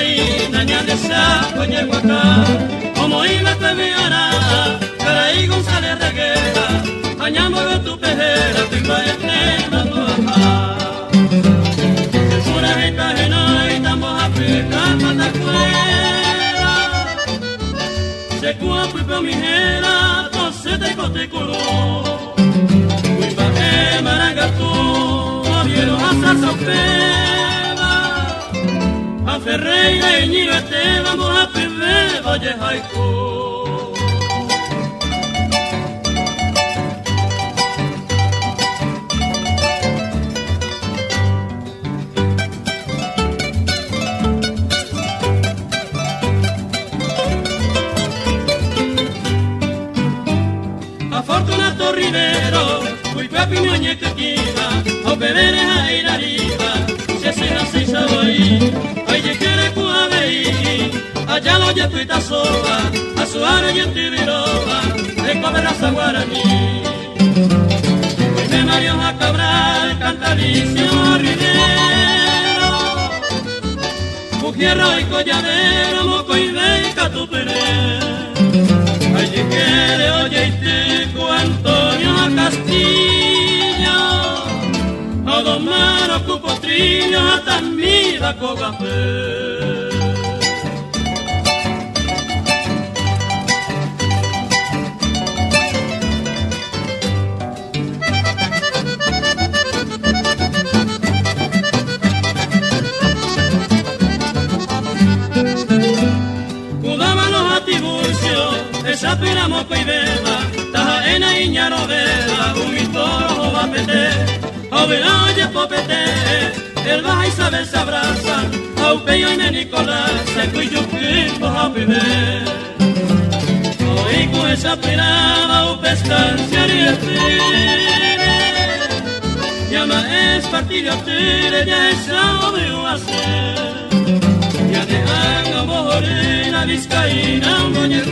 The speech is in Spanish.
Catarina, Ñandesa, Coña Guacá, como iba te viara, Caraí González Reguera, Mañamo de tu pejera, Pimba de Trema, tu ajá. Pura esta gena y tambos a picar patacuera, se cuapo y pa mi jera, tosete cote color. Muy baje marangatú, vieron a salsa peba, a Ferreira y Ñirete, vamos a perder, oye haiku. Afortunato Rivero, muy papi ñoñe que quiera, o beberes a ir arriba, se cena se hizo ahí, ay ye quiere cuaveí, allá lo ye tuita soba, a su área y en tibiroba, de comer la saguaraní. De Mario a Cabral, canta Alicio Rivero, Mujierro y Colladero, Moco y Beca tu Pérez. Ay, quiere, oye, y tico Antonio a Castillo, a Don Maro Cupotrillo, a Tamida Cogapé. Esa pira moco y beba, taja ena y ñaro beba, un mitoro va a meter, a oye popete, el baja Isabel se abraza, a Upeyo y me Nicolás, se cuyo pipo a beber. Hoy con esa pirada, u pescancia y el tire, llama es partido tire, ya es obvio hacer, ya dejan a morir la vizcaína, un doña